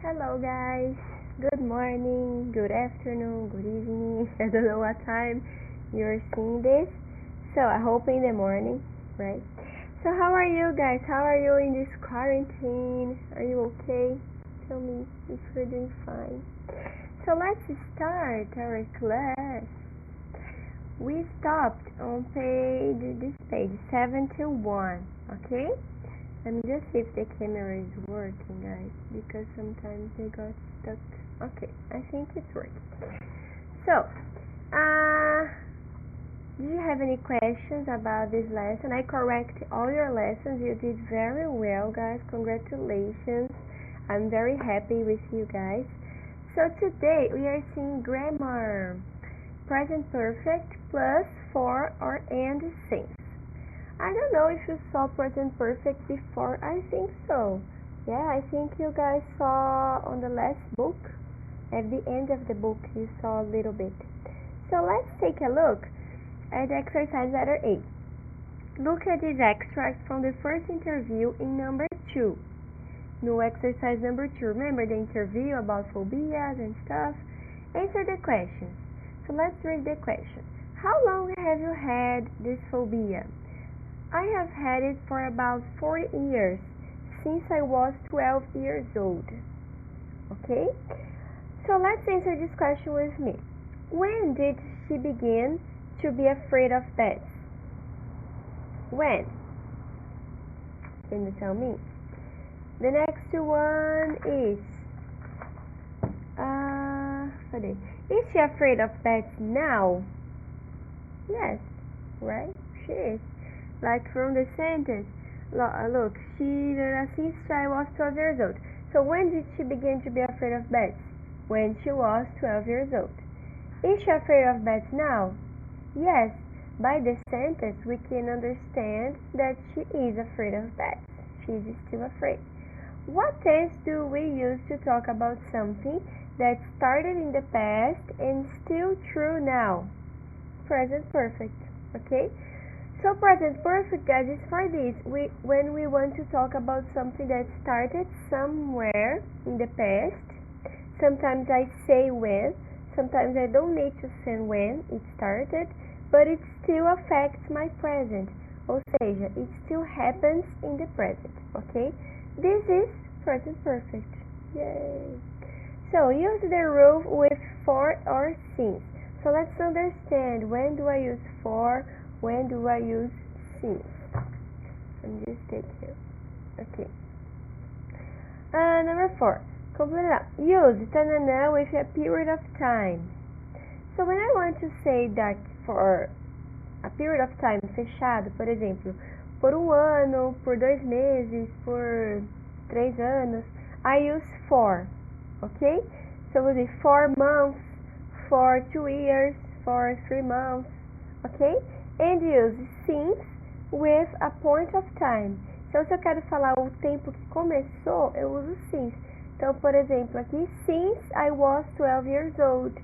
Hello guys, good morning, good afternoon, good evening. I don't know what time you're seeing this. So I hope in the morning, right? So how are you guys? How are you in this quarantine? Are you okay? Tell me if you're doing fine. So let's start our class. We stopped on this page 71, okay? Let me just see if the camera is working, guys, because sometimes they got stuck. Okay, I think it's working. So, do you have any questions about this lesson? I correct all your lessons. You did very well, guys. Congratulations. I'm very happy with you guys. So today we are seeing grammar. Present perfect plus for or and since. I don't know if you saw present perfect before. I think so. Yeah, I think you guys saw on the last book. At the end of the book, you saw a little bit. So let's take a look at exercise letter A. Look at this extract from the first interview in number 2. No exercise number 2. Remember the interview about phobias and stuff? Answer the questions. So let's read the question. How long have you had this phobia? I have had it for about 40 years, since I was 12 years old. Okay? So let's answer this question with me. When did she begin to be afraid of bats? When? Can you tell me? The next one is, is she afraid of bats now? Yes, right? She is. Like from the sentence, look, since I was 12 years old. So when did she begin to be afraid of bats? When she was 12 years old. Is she afraid of bats now? Yes, by the sentence we can understand that she is afraid of bats. She is still afraid. What tense do we use to talk about something that started in the past and still true now? Present perfect, okay? So present perfect, guys, is for this. When we want to talk about something that started somewhere in the past, sometimes I say when, sometimes I don't need to say when it started, but it still affects my present. Ou seja, it still happens in the present, okay? This is present perfect. Yay! So use the rule with for or since. So let's understand, when do I use for? When do I use since? I'm just take here. Okay. Number 4. Complete it up. Use tanana with a period of time. So when I want to say that for a period of time fechado, por exemplo, por ano, por 2 meses, por 3 anos, I use for. Okay? So we'll say 4 months, for 2 years, for 3 months. Okay? And use since with a point of time. Então, se eu quero falar o tempo que começou, eu uso since. Então, por exemplo, aqui, since I was 12 years old.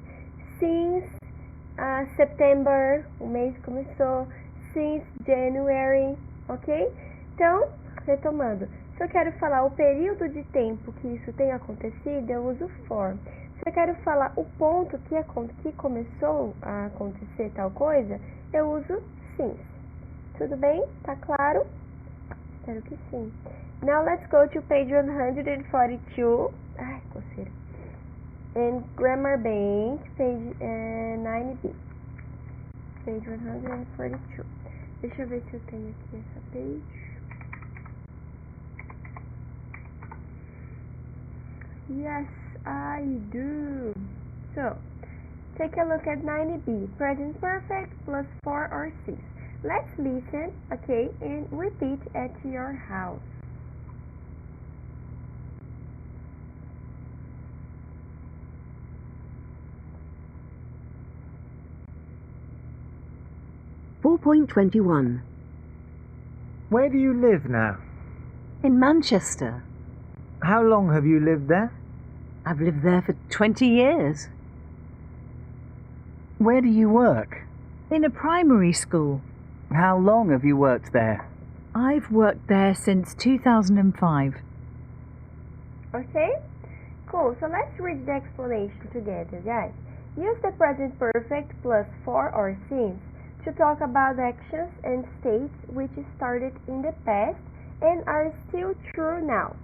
Since September, o mês começou. Since January, ok? Então, retomando. Se eu quero falar o período de tempo que isso tem acontecido, eu uso for. Se eu quero falar o ponto que começou a acontecer tal coisa, eu uso since. Tudo bem? Tá claro? Espero que sim. Now let's go to page 142. Ai, coceira. And Grammar Bank, page 9b. Page 142. Deixa eu ver se eu tenho aqui essa page. Yes, I do. So, take a look at 90b, present perfect plus for or since. Let's listen, okay, and repeat at your house. .21. Where do you live now? In Manchester. How long have you lived there? I've lived there for 20 years. Where do you work? In a primary school. How long have you worked there? I've worked there since 2005. Okay? Cool, so let's read the explanation together, guys. Use the present perfect plus for or since to talk about actions and states which started in the past and are still true now.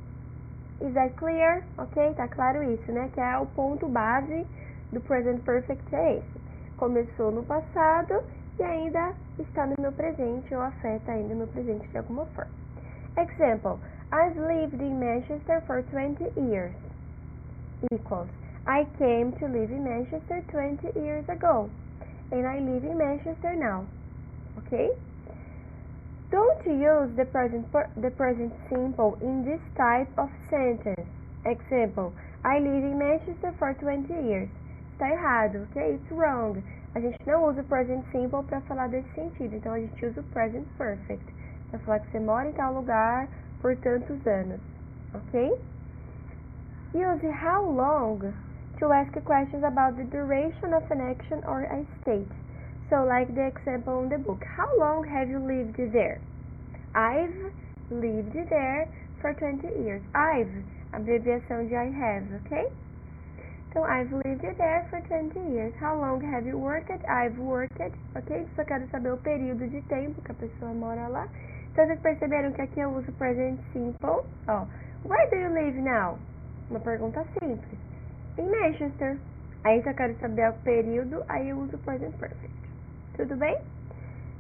Is that clear? Ok? Tá claro isso, né? Que é o ponto base do present perfect é esse. Começou no passado e ainda está no meu presente ou afeta ainda meu presente de alguma forma. Example, I've lived in Manchester for 20 years. Equals, I came to live in Manchester 20 years ago. And I live in Manchester now. Okay? Don't use the present simple in this type of sentence. Example, I live in Manchester for 20 years. Está errado, ok? It's wrong. A gente não usa o present simple para falar desse sentido, então a gente usa o present perfect para falar que você mora em tal lugar por tantos anos, ok? Use how long to ask questions about the duration of an action or a state. So, like the example in the book, how long have you lived there? I've lived there for 20 years. I've, abreviação de I have, ok? Então, I've lived there for 20 years. How long have you worked? I've worked, ok? Só quero saber o período de tempo que a pessoa mora lá. Então, vocês perceberam que aqui eu uso present simple. Ó, where do you live now? Uma pergunta simples. Em Manchester. Aí, se eu quero saber o período, aí eu uso present perfect. Tudo bem?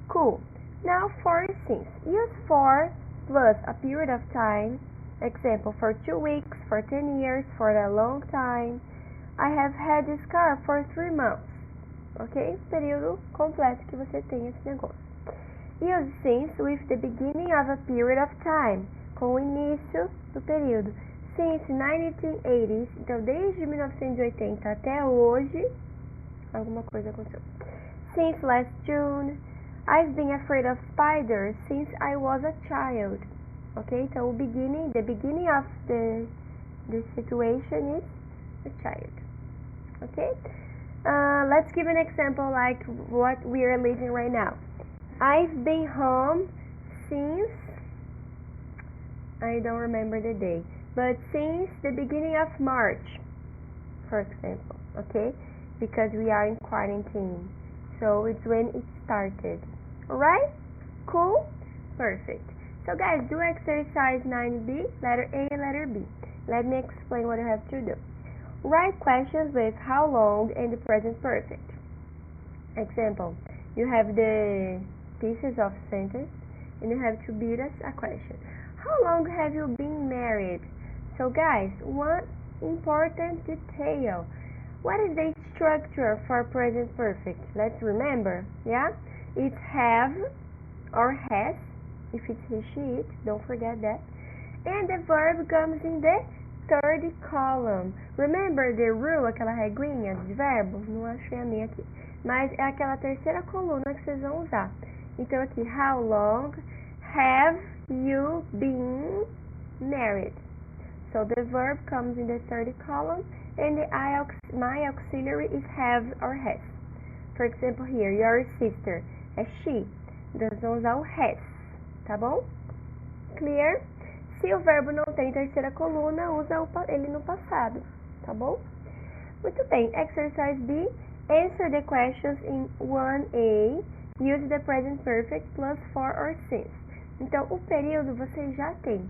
Cool. Now, for since. Use for plus a period of time. Example, for 2 weeks, for 10 years, for a long time. I have had this car for 3 months. Ok? Período completo que você tem esse negócio. Use since with the beginning of a period of time. Com o início do período. Since 1980s, então desde 1980 até hoje, alguma coisa aconteceu. Since last June, I've been afraid of spiders since I was a child. Ok? Então the beginning of the situation is a child. Okay? Let's give an example like what we are living right now. I've been home since, I don't remember the day, but since the beginning of March, for example, okay? Because we are in quarantine. So it's when it started. Alright? Cool? Perfect. So guys, do exercise 9B, letter A and letter B. Let me explain what you have to do. Write questions with how long and the present perfect. Example, you have the pieces of sentence and you have to build us a question. How long have you been married? So guys, one important detail. What is the structure for present perfect? Let's remember, yeah? It's have or has, if it's he, she, it, don't forget that. And the verb comes in the third column. Remember the rule, aquela reguinha de verbos? Não achei a minha aqui. Mas é aquela terceira coluna que vocês vão usar. Então aqui, how long have you been married? So the verb comes in the third column and my auxiliary is have or has. For example here, your sister é she. Nós vamos usar o has, tá bom? Clear? Se o verbo não tem terceira coluna, usa ele no passado, tá bom? Muito bem, exercise B. Answer the questions in 1A. Use the present perfect plus for or since. Então, o período você já tem.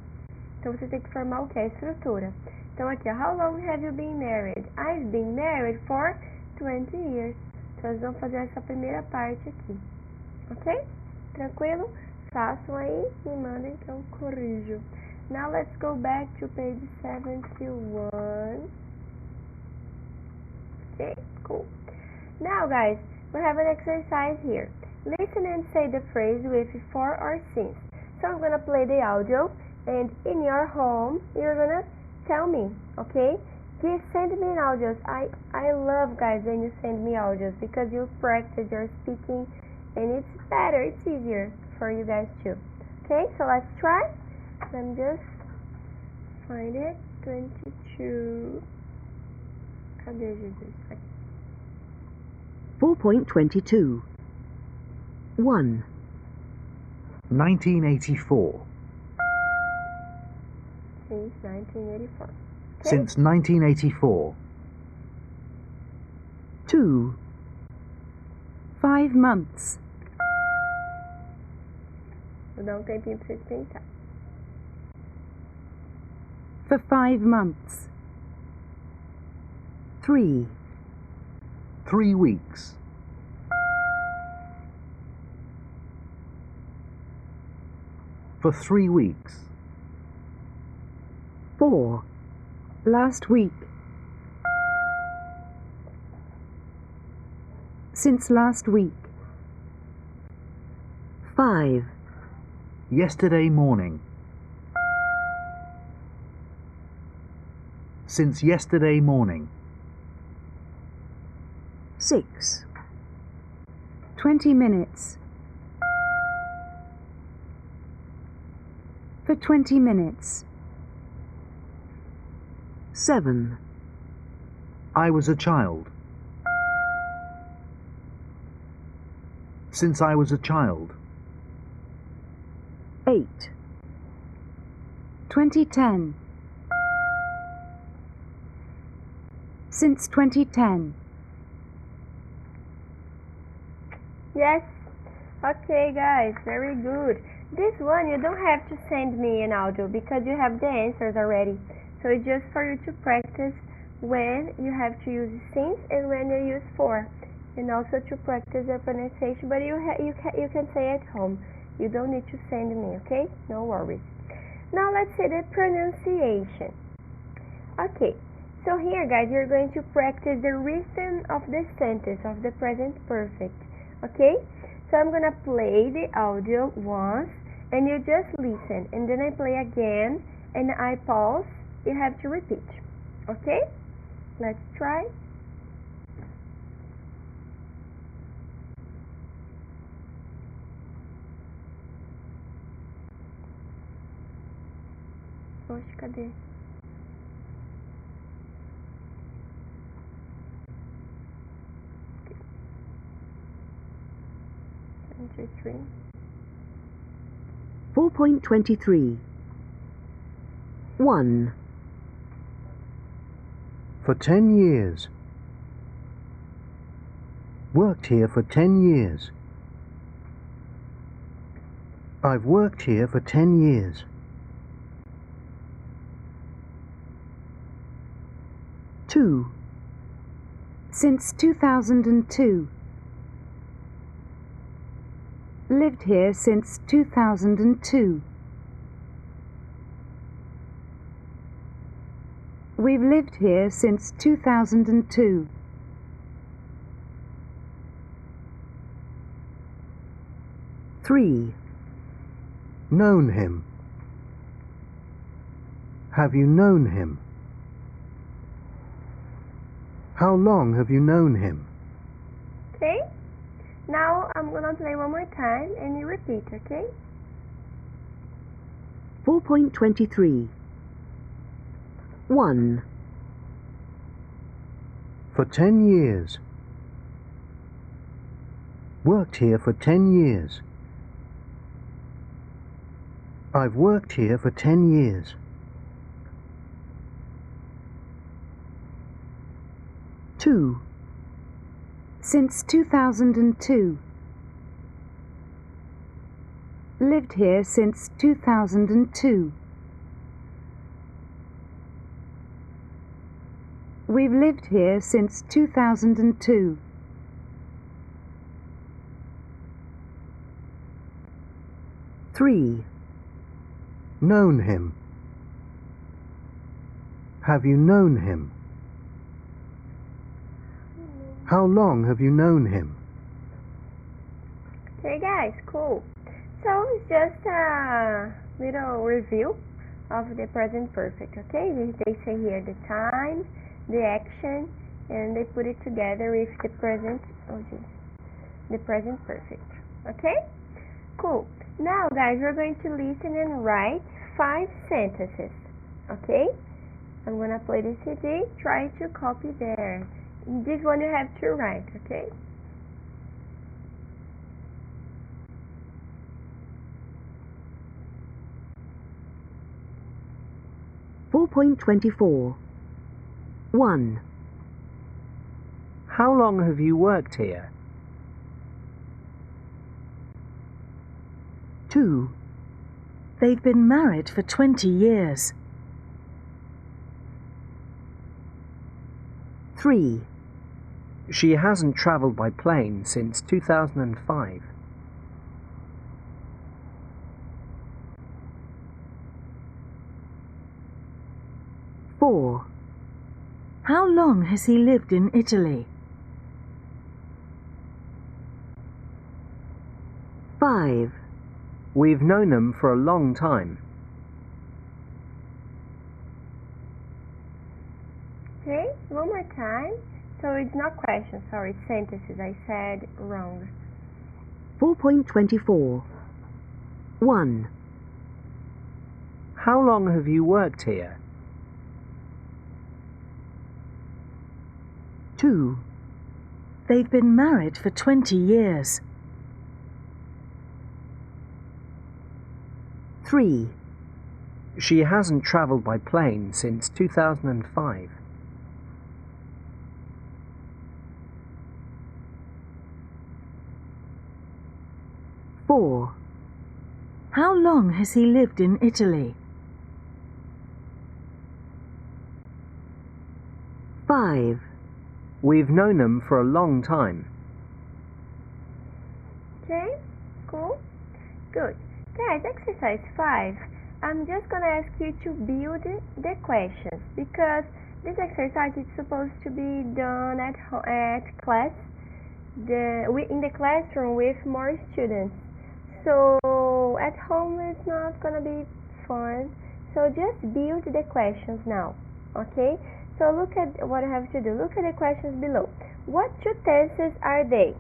Então, você tem que formar o que? A estrutura. Então, aqui, how long have you been married? I've been married for 20 years. Então, nós vamos fazer essa primeira parte aqui. Ok? Tranquilo? Façam aí e mandem que eu corrijo. Now, let's go back to page 71. Okay, cool. Now, guys, we have an exercise here. Listen and say the phrase with for or since. So I'm going to play the audio, and in your home, you're going to tell me, okay? Send me an audios. I love, guys, when you send me audios because you practice your speaking, and it's better, it's easier for you guys too. Okay, so let's try. Let me just find it. 22. Cadê Jesus? 4.22. 1. 1984. Since 1984. Since 1984. 2. 5 months. Vou dar um tempinho para vocês pensar. For 5 months. 3. 3 weeks. For 3 weeks. 4. Last week. Since last week. 5. Yesterday morning. Since yesterday morning. 6. 20 minutes. For 20 minutes. 7. I was a child. Since I was a child. 8. 2010. Since 2010. Yes. Okay, guys, very good. This one you don't have to send me an audio because you have the answers already. So it's just for you to practice when you have to use since and when you use for, and also to practice your pronunciation. But you can say at home. You don't need to send me, okay? No worries. Now let's see the pronunciation. Okay. So here, guys, you're going to practice the rhythm of the sentence of the present perfect. Okay? So I'm gonna play the audio once, and you just listen, and then I play again, and I pause. You have to repeat. Okay? Let's try. Poxa, cadê? Okay. 4.23. 1. For 10 years. Worked here for 10 years. I've worked here for 10 years. 2. Since 2002. Lived here since 2002. We've lived here since 2002. 3. Known him. Have you known him? How long have you known him? Okay? Now I'm gonna play one more time and you repeat, okay? 4.23. 1. For 10 years. Worked here for 10 years. I've worked here for 10 years. 2. Since 2002. Lived here since 2002. We've lived here since 2002. 3. Known him. Have you known him? How long have you known him? Okay, guys, cool. So it's just a little review of the present perfect, okay? They say here the time, the action, and they put it together with the present, the present perfect, okay? Cool. Now, guys, we're going to listen and write 5 sentences, okay? I'm going to play the CD, try to copy there. This one you have to write, okay? .24 1. How long have you worked here? 2. They've been married for 20 years. 3. She hasn't travelled by plane since 2005. 4. How long has he lived in Italy? 5. We've known them for a long time. Okay, one more time. So it's not questions, sorry, sentences. I said wrong. 4.24. 1. How long have you worked here? 2. They've been married for 20 years. 3. She hasn't travelled by plane since 2005. 4. How long has he lived in Italy? 5. We've known them for a long time. Okay, cool. Good. Guys, exercise 5. I'm just going to ask you to build the questions because this exercise is supposed to be done at class, in the classroom with more students. So at home it's not going to be fun. So just build the questions now, okay? So look at what you have to do. Look at the questions below. What two tenses are they?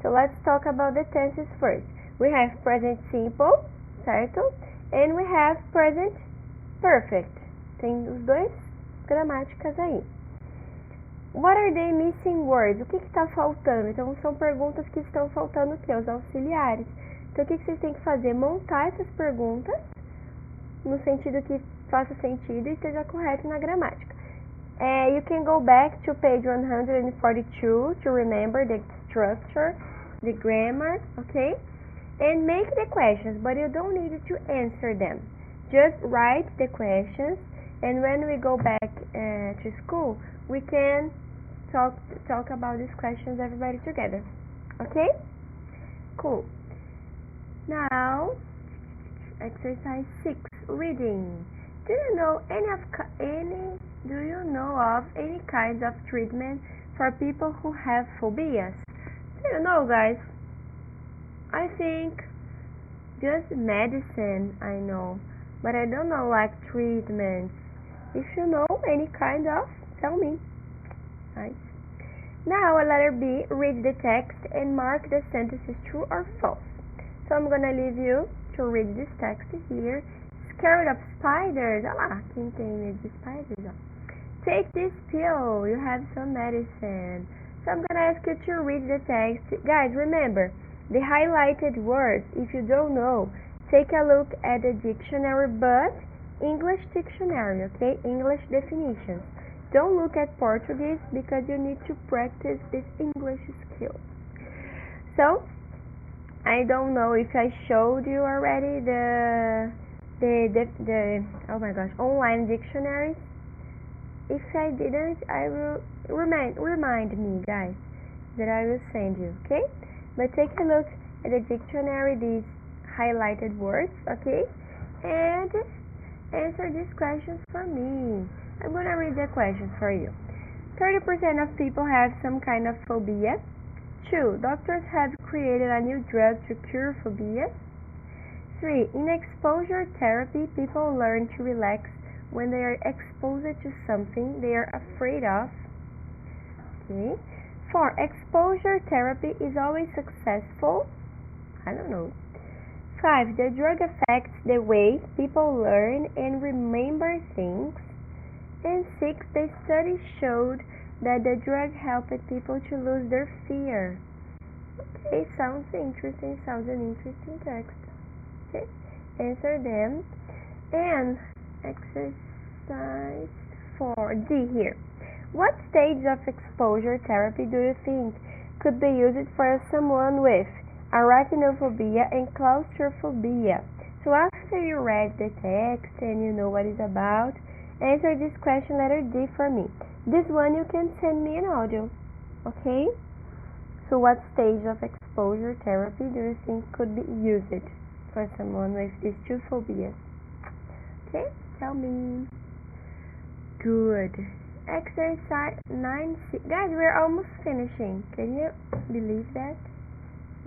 So let's talk about the tenses first. We have present simple, certo? And we have present perfect. Tem os dois gramáticas aí. What are they missing words? O que está faltando? Então são perguntas que estão faltando aqui, os auxiliares. Então o que vocês têm que fazer? Montar essas perguntas no sentido que faça sentido e esteja correto na gramática. You can go back to page 142 to remember the structure, the grammar, okay? And make the questions, but you don't need to answer them. Just write the questions, and when we go back to school, we can talk about these questions everybody together. Okay? Cool. Now, exercise 6, reading. Do you know of any kinds of treatment for people who have phobias? Do you know, guys? I think just medicine I know, but I don't know like treatments. If you know any kind of, tell me. Right. Now letter B, read the text and mark the sentences true or false. So I'm gonna leave you to read this text here. Scared of spiders? Ah lá, quem tem medo de spiders? Ó. Take this pill, you have some medicine. So I'm gonna ask you to read the text. Guys, remember, the highlighted words, if you don't know, take a look at the dictionary, but English dictionary, okay? English definitions. Don't look at Portuguese because you need to practice this English skill. So, I don't know if I showed you already the oh my gosh, online dictionaries. If I didn't, I will remind me, guys, that I will send you, okay? But take a look at the dictionary, these highlighted words, okay? And answer these questions for me. I'm going to read the questions for you. 30% of people have some kind of phobia. 2. Doctors have created a new drug to cure phobias. 3. In exposure therapy, people learn to relax when they are exposed to something they are afraid of. Okay. 4. Exposure therapy is always successful. I don't know. 5. The drug affects the way people learn and remember things. And 6. The study showed that the drug helped people to lose their fear. Okay, sounds interesting. Sounds an interesting text. Okay, answer them. And exercise 4D here. What stage of exposure therapy do you think could be used for someone with arachnophobia and claustrophobia? So after you read the text and you know what it's about, answer this question letter D for me. This one you can send me an audio, okay? So what stage of exposure therapy do you think could be used for someone with these two phobias? Okay, tell me. Good. Exercise 9C. Guys, we're almost finishing. Can you believe that?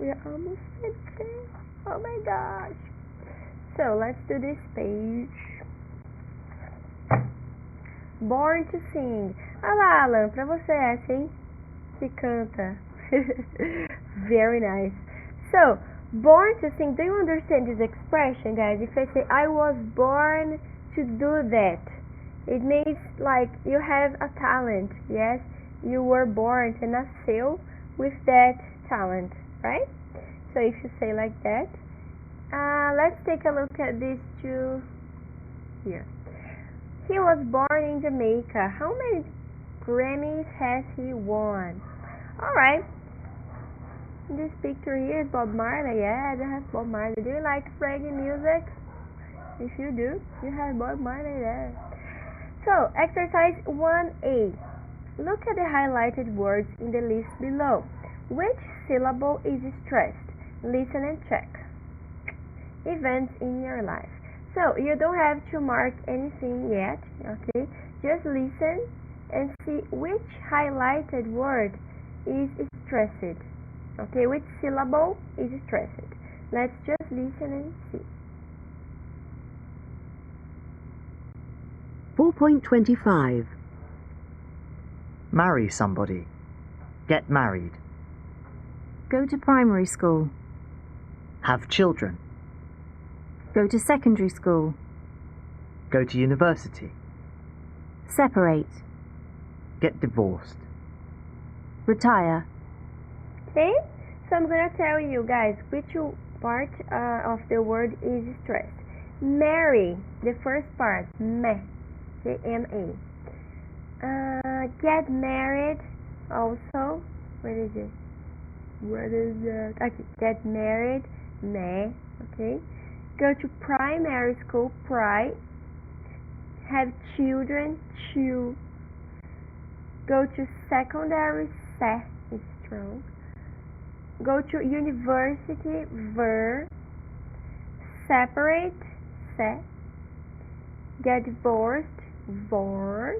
We're almost finishing. Oh my gosh. So let's do this page. Born to Sing. Olha lá, Alan, pra você essa, hein? Que canta. Very nice. So, born to sing. Do you understand this expression, guys? If I say I was born to do that, it means like you have a talent. Yes, you were born, você nasceu with that talent, right? So if you say like that, let's take a look at these two here. He was born in Jamaica. How many Grammys has he won? Alright. This picture here is Bob Marley. Yeah, I have Bob Marley. Do you like reggae music? If you do, you have Bob Marley there. So, exercise 1A. Look at the highlighted words in the list below. Which syllable is stressed? Listen and check. Events in your life. So, you don't have to mark anything yet, okay? Just listen and see which highlighted word is stressed. Okay, which syllable is stressed? Let's just listen and see. 4.25. Marry somebody. Get married. Go to primary school. Have children. Go to secondary school. Go to university. Separate. Get divorced. Retire. Okay, so I'm gonna tell you guys which part of the word is stressed. Marry, the first part, me, M-A. Get married, also. What is it? What is that? Okay, get married, me. Okay. Go to primary school, pri. Have children, chew. Go to secondary, se is strong. Go to university, ver. Separate, se. Get divorced, vor.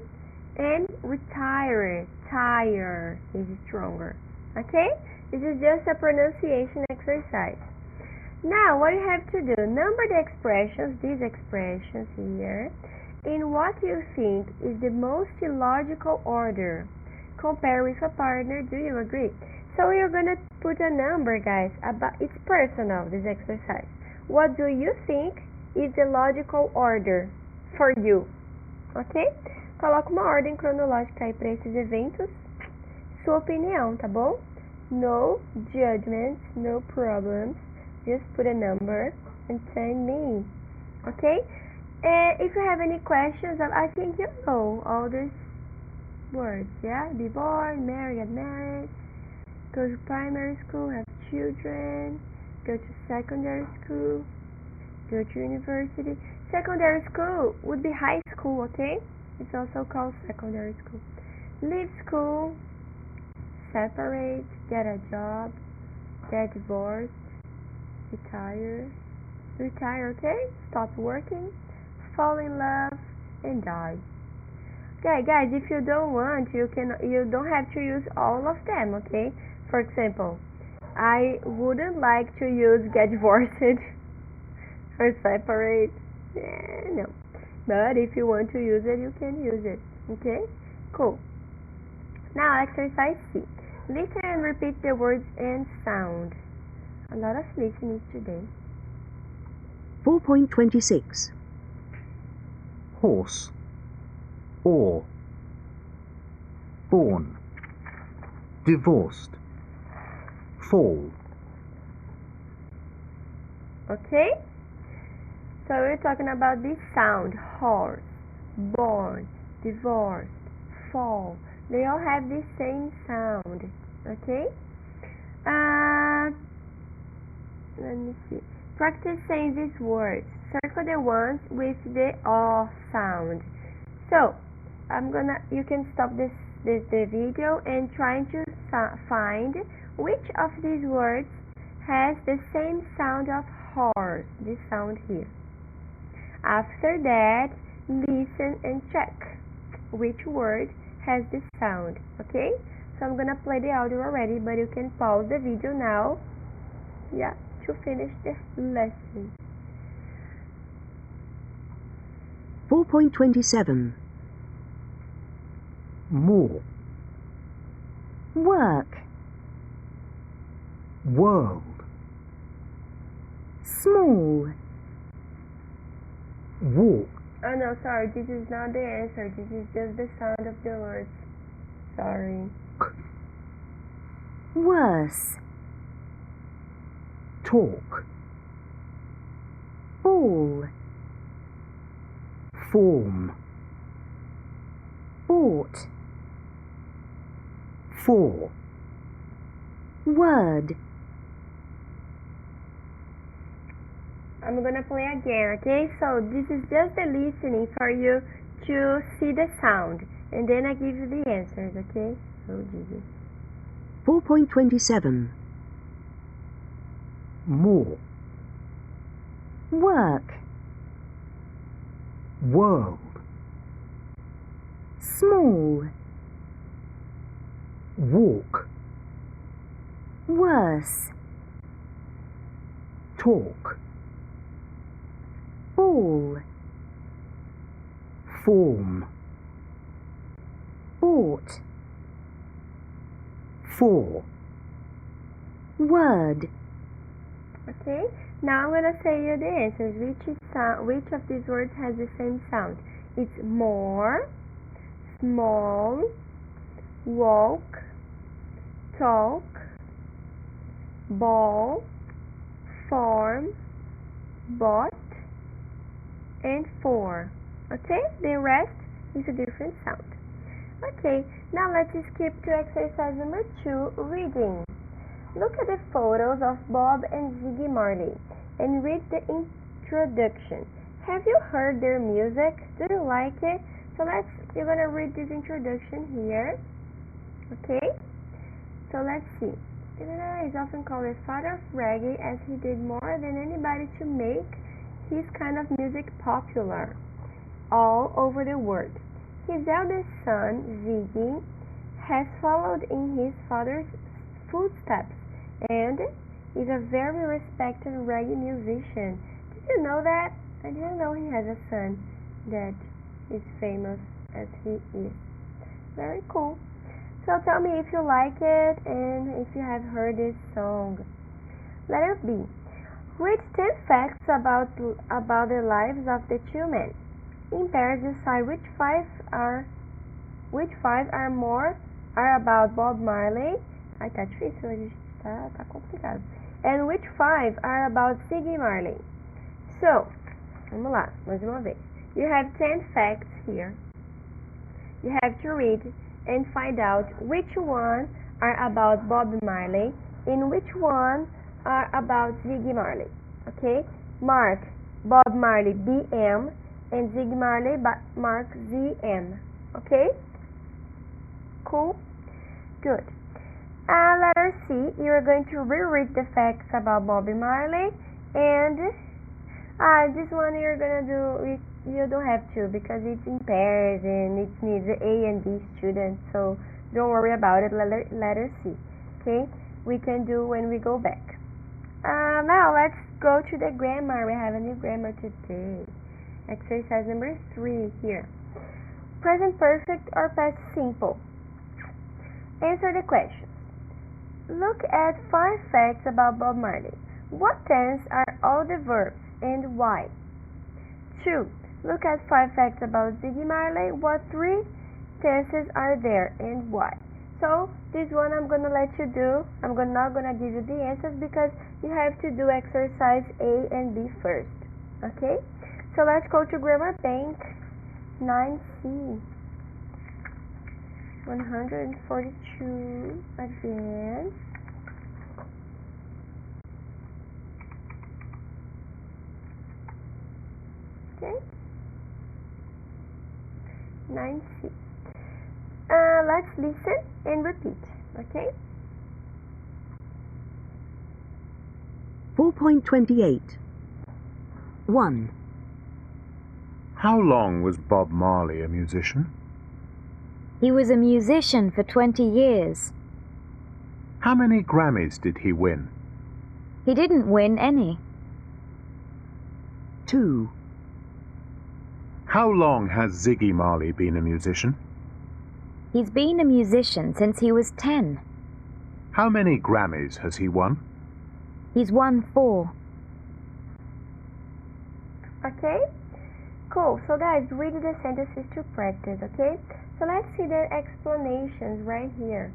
And retire, tire is stronger. Okay? This is just a pronunciation exercise. Now, what you have to do, number the expressions, these expressions here, in what you think is the most logical order. Compare with a partner, do you agree? So you're going to put a number, guys, it's personal, this exercise. What do you think is the logical order for you? Ok? Coloca uma ordem cronológica aí para esses eventos. Sua opinião, tá bom? No judgments, no problems. Just put a number and send me. Okay? And if you have any questions, I think you know all these words, yeah? Be born, marry, get married, go to primary school, have children, go to secondary school, go to university. Secondary school would be high school, okay? It's also called secondary school. Leave school, separate, get a job, get divorced, retire, okay? Stop working, fall in love, and die. Okay, guys, if you don't want, you don't have to use all of them, okay? For example, I wouldn't like to use get divorced or separate. No. But if you want to use it, you can use it. Okay? Cool. Now, exercise C. Listen and repeat the words and sound. A lot of listening today. 4.26. Horse. Or. Born. Divorced. Fall. Okay? So we're talking about this sound. Horse, born, divorced, fall. They all have the same sound. Okay? Let me see. Practice saying these words. Circle the ones with the O sound. So, you can stop the video and try to find which of these words has the same sound of horse, this sound here. After that, listen and check which word has this sound, okay? So I'm gonna play the audio already, but you can pause the video now, to finish the lesson. 4.27. More. Work. World. Small. Walk. Oh no, sorry, this is not the answer. This is just the sound of the words. Sorry. Worse. Talk. Fall. Form. Ought. For. Word. I'm gonna play again, okay? So this is just the listening for you to see the sound, and then I give you the answers, okay? Oh Jesus. 4.27. More. Work. World. Small. Walk. Worse. Talk. Fall. Form. Ought. For. Word. Okay? Now I'm gonna say you the answers. Which of these words has the same sound? It's more, small, walk, talk, ball, form, bought, and for. Okay? The rest is a different sound. Okay, now let's skip to exercise number 2, reading. Look at the photos of Bob and Ziggy Marley and read the introduction. Have you heard their music? Do you like it? So you're gonna read this introduction here. Okay? So let's see. Eminem is often called the father of reggae as he did more than anybody to make his kind of music popular all over the world. His eldest son, Ziggy, has followed in his father's footsteps and is a very respected reggae musician. Did you know that? I didn't know he has a son that is famous as he is. Very cool. So tell me if you like it and if you have heard this song. Letter B. Read 10 facts about the lives of the two men. In pairs, decide which five are about Bob Marley. Ai, tá difícil hoje, tá complicado. And which 5 are about Ziggy Marley. So, vamos lá, mais uma vez. You have 10 facts here. You have to read and find out which one are about Bob Marley and which one are about Ziggy Marley. Okay? Mark Bob Marley BM and Ziggy Marley mark ZM. Okay? Cool? Good. Letter C, you are going to reread the facts about Bob Marley, and this one you're gonna do, you don't have to because it's in pairs and it needs A and B students, so don't worry about it. Letter C. Okay? We can do when we go back. Now let's go to the grammar. We have a new grammar today. Exercise number 3 here. Present perfect or past simple. Answer the questions. Look at 5 facts about Bob Marley. What tense are all the verbs and why? 2. Look at 5 facts about Ziggy Marley. What 3 tenses are there and why? So this one I'm gonna let you do. I'm not gonna give you the answers because you have to do exercise A and B first. Okay? So let's go to Grammar Bank 9C. 142, advance. Okay. 9C. Let's listen and repeat, okay? 4.28. 1. How long was Bob Marley a musician? He was a musician for 20 years. How many Grammys did he win? He didn't win any. 2. How long has Ziggy Marley been a musician? He's been a musician since he was 10. How many Grammys has he won? He's won 4. Okay? Cool. So guys, read the sentences to practice, okay? So let's see the explanations right here.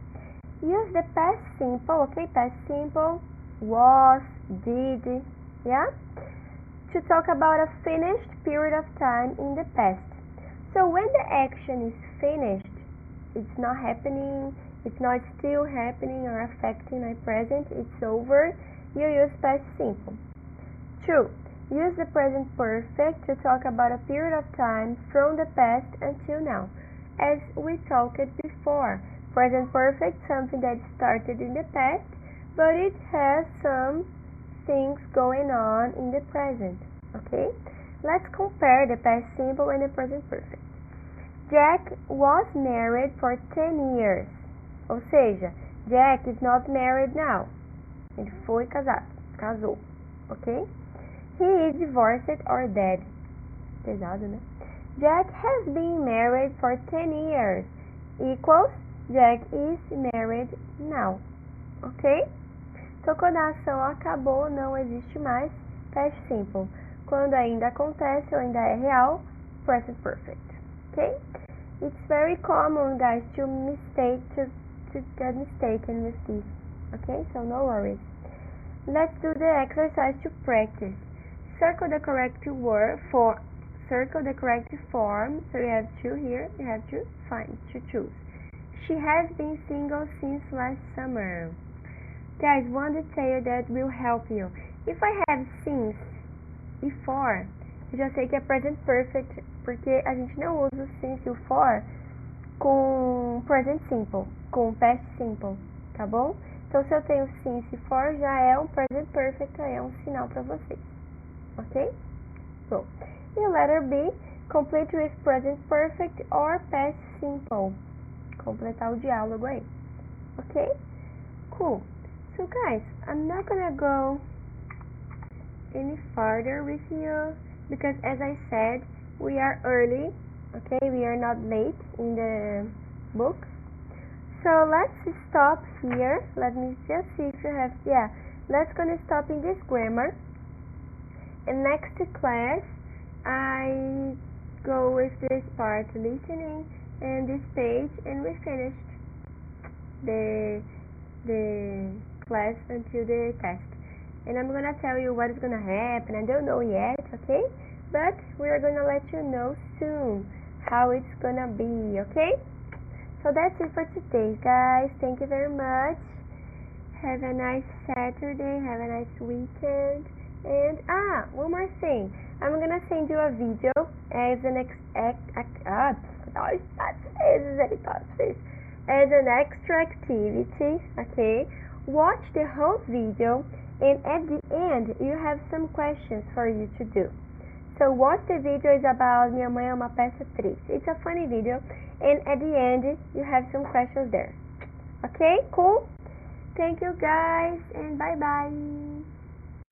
Use the past simple, okay? Past simple, was, did, yeah? To talk about a finished period of time in the past. So when the action is finished, it's not happening, it's not still happening or affecting my present, it's over, you use past simple. 2. Use the present perfect to talk about a period of time from the past until now. As we talked before, present perfect, something that started in the past, but it has some things going on in the present, okay? Let's compare the past simple and the present perfect. Jack was married for 10 years. Ou seja, Jack is not married now. Ele foi casado, casou, ok? He is divorced or dead. Pesado, né? Jack has been married for 10 years. Equals Jack is married now, ok? Então, quando a ação acabou, não existe mais, past simple. Quando ainda acontece ou ainda é real, present perfect, ok? It's very common, guys, to get mistaken with this, okay? So no worries. Let's do the exercise to practice. Circle the correct word for circle the correct form. So you have two here. You have to choose. She has been single since last summer. Guys, one detail that will help you. If I have since before, eu já sei que é present perfect, porque a gente não usa o since e o for com present simple, com past simple, tá bom? Então, se eu tenho since e for, já é um present perfect, aí é um sinal para vocês, ok? So, e letter B, complete with present perfect or past simple. Completar o diálogo aí, ok? Cool. So guys, I'm not gonna go any further with you because as I said, we are early, okay? We are not late in the book. So let's stop here. Let me just see if you have, let's gonna stop in this grammar. And next class, I go with this part listening and this page, and we finished the class until the test. And I'm gonna tell you what is gonna happen. I don't know yet, okay? But we're gonna let you know soon how it's gonna be, okay? So that's it for today, guys. Thank you very much. Have a nice Saturday. Have a nice weekend. And one more thing. I'm gonna send you a video as an as an extra activity, okay? Watch the whole video, and at the end you have some questions for you to do. So watch the video, is about Minha Mãe é uma Peça Triste. It's a funny video, and at the end you have some questions there. Okay, cool? Thank you guys, and bye bye.